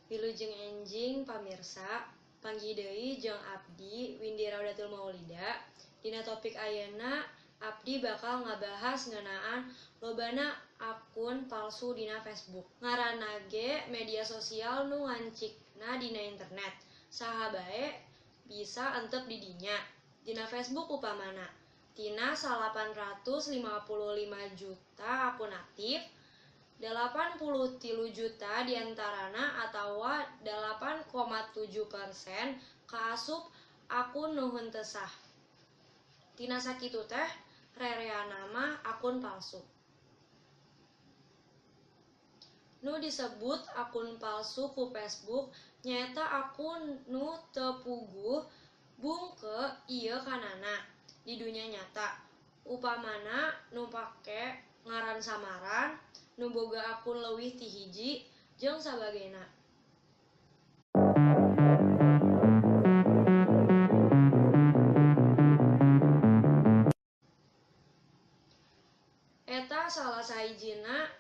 Wilujeng enjing pamirsa, panggih deui jeung abdi Windy Raudatul Maulida. Dina topik ayeuna abdi bakal ngabahas ngeunaan lobana akun palsu dina Facebook. Ngaranna ge media sosial nu ngancikna dina internet. Saha bae bisa entep di dinya. Dina Facebook upamana tina 855 juta akun aktif, 83 juta diantarana atawa 8,7% kaasup akun nu henteu sah. Tina sakitu teh rereana mah akun palsu. Nu disebut akun palsu ku Facebook nyaeta akun nu teu puguh bungke ieu kanana di dunia nyata. Upamana nu pake ngaran samaran, nu boga akun leuwih ti hiji, jeung sabagena. Eta salah sahijina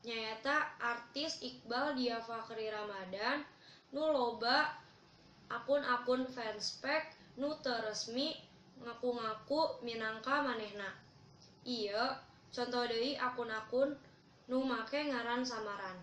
nyaeta artis Iqbaal Diafakhri Ramadhan nu loba akun-akun fanspage nu teu resmi ngaku-ngaku minangka manehna. Ieu contoh deui akun-akun nu make ngaran samaran.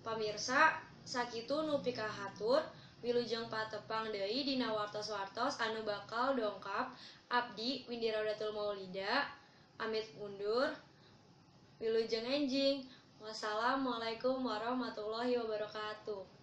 Pamirsa, sakitu nu pikahatur, wilujeng patepang deui dina wartos-wartos anu bakal dongkap abdi Windy Raudatul Maulida. Amit undur. Wilujeng enjing. Wassalamualaikum warahmatullahi wabarakatuh.